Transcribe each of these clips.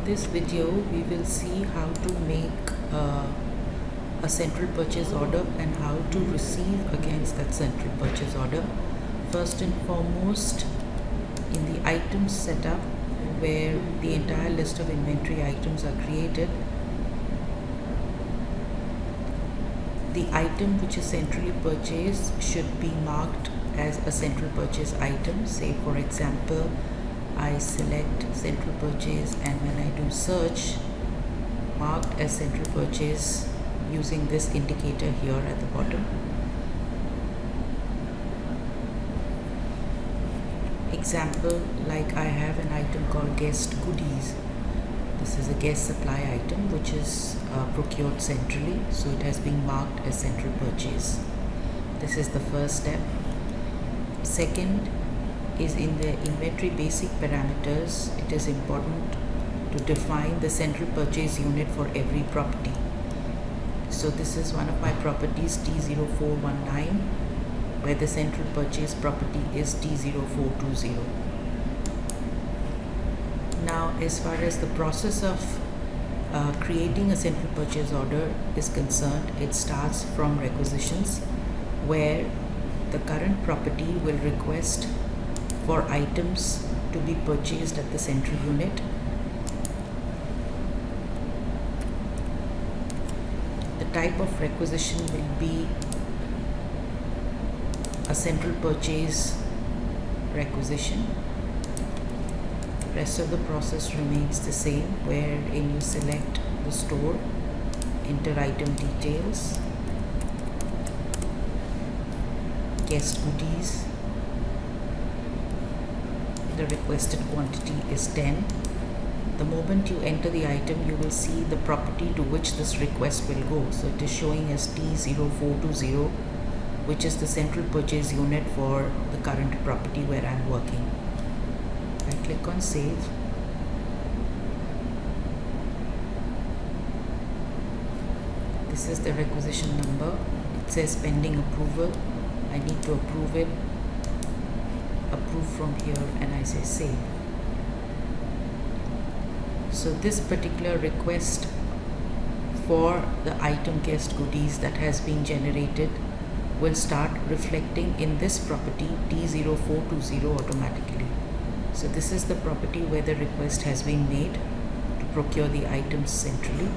this video we will see how to make a central purchase order and how to receive against that central purchase order. First and foremost, in the items setup where the entire list of inventory items are created, the item which is centrally purchased should be marked as a central purchase item. Say for example, I select central purchase, and when I do search, marked as central purchase using this indicator here at the bottom. Example, like I have an item called guest goodies. This is a guest supply item which is procured centrally, so it has been marked as central purchase. This is the first step. Second is, in the inventory basic parameters, it is important to define the central purchase unit for every property. So this is one of my properties, T0419, where the central purchase property is T0420. Now, as far as the process of creating a central purchase order is concerned, it starts from requisitions, where the current property will request for items to be purchased at the central unit. The type of requisition will be a central purchase requisition. The rest of the process remains the same, wherein you select the store, enter item details, guest goodies. The requested quantity is 10. The moment you enter the item, you will see the property to which this request will go. So it is showing as T0420, which is the central purchase unit for the current property where I am working. I click on save. This is the requisition number. It says pending approval. I need to approve it. Approve from here, and I say save. So this particular request for the item guest goodies that has been generated will start reflecting in this property T0420 automatically. So this is the property where the request has been made to procure the items centrally.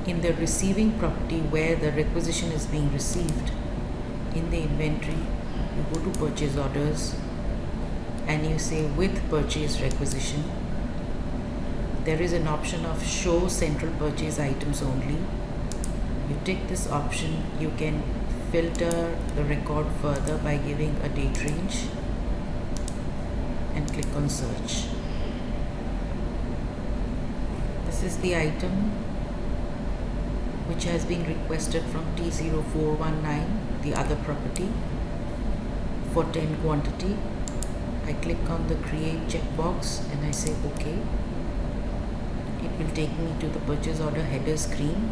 In the receiving property where the requisition is being received, in the inventory, you go to purchase orders and you say with purchase requisition. There is an option of show central purchase items only. You tick this option. You can filter the record further by giving a date range and click on search. This is the item which has been requested from T0419, the other property, for 10 quantity. I click on the create checkbox and I say OK. It will take me to the purchase order header screen,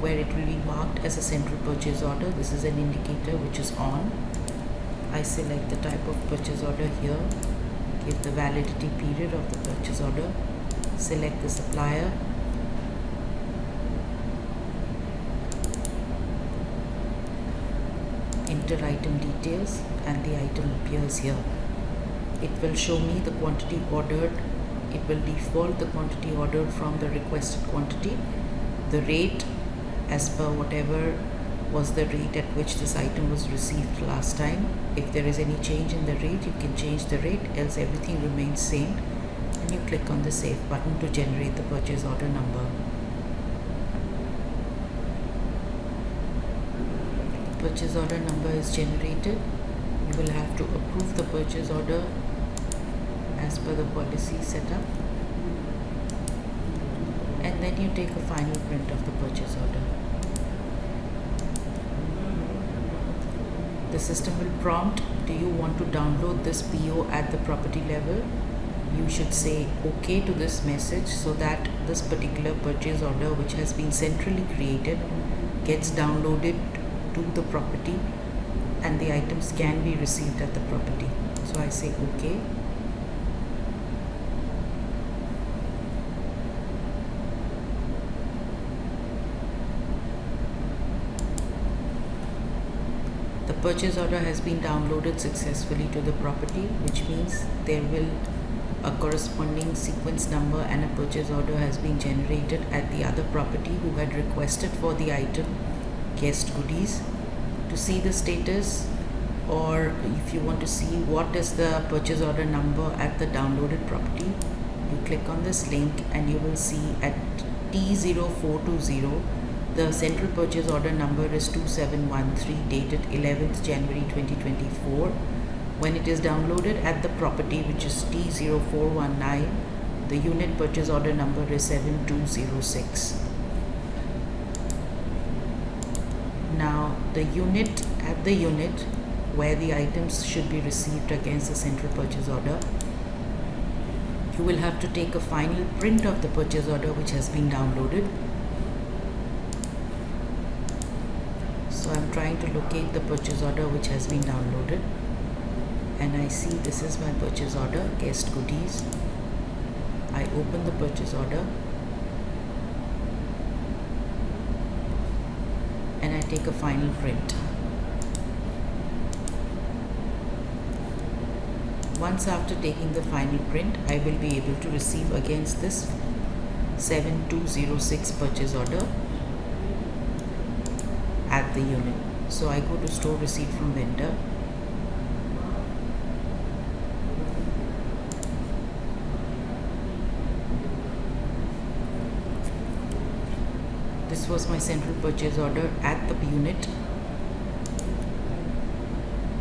where it will be marked as a central purchase order. This is an indicator which is on. I select the type of purchase order here, give the validity period of the purchase order, select the supplier, enter item details, and the item appears here. It will show me the quantity ordered. It will default the quantity ordered from the requested quantity, the rate as per whatever was the rate at which this item was received last time. If there is any change in the rate, you can change the rate, else everything remains same, and you click on the save button to generate the purchase order number. Purchase order number is generated. You will have to approve the purchase order as per the policy setup, and then you take a final print of the purchase order. The system will prompt, do you want to download this PO at the property level? You should say OK to this message, so that this particular purchase order, which has been centrally created, gets downloaded to the property and the items can be received at the property. So I say OK. The purchase order has been downloaded successfully to the property, which means there will a corresponding sequence number and a purchase order has been generated at the other property who had requested for the item guest goodies. To see the status, or if you want to see what is the purchase order number at the downloaded property, you click on this link and you will see at T0420 the central purchase order number is 2713 dated 11th January 2024. When it is downloaded at the property, which is T0419, the unit purchase order number is 7206. Now the unit where the items should be received against the central purchase order, you will have to take a final print of the purchase order which has been downloaded. So I'm trying to locate the purchase order which has been downloaded, and I see this is my purchase order, guest goodies. I open the purchase order and I take a final print. Once after taking the final print, I will be able to receive against this 7206 purchase order at the unit. So I go to store receipt from vendor. This was my central purchase order at the unit.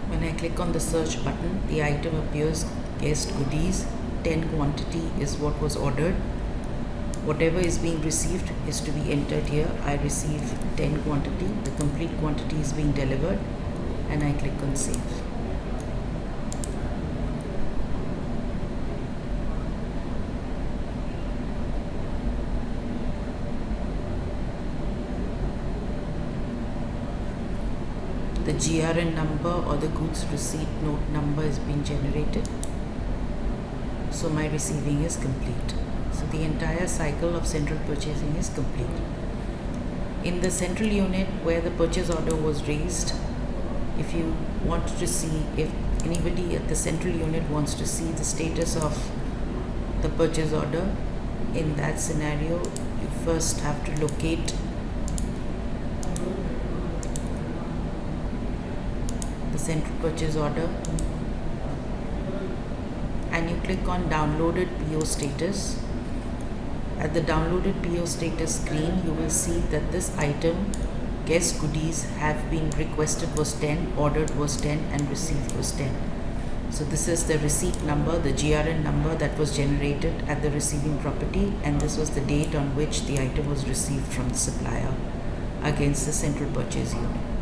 When I click on the search button, the item appears guest goodies. 10 quantity is what was ordered. Whatever is being received is to be entered here. I receive 10 quantity. The complete quantity is being delivered, and I click on save. The GRN number or the goods receipt note number is being generated. So my receiving is complete. So the entire cycle of central purchasing is complete. In the central unit where the purchase order was raised, if you want to see, if anybody at the central unit wants to see the status of the purchase order, in that scenario you first have to locate the central purchase order and you click on downloaded PO status. At the downloaded PO status screen, you will see that this item, guest goodies, have been requested was 10, ordered was 10, and received was 10. So this is the receipt number, the GRN number that was generated at the receiving property, and this was the date on which the item was received from the supplier against the central purchase unit.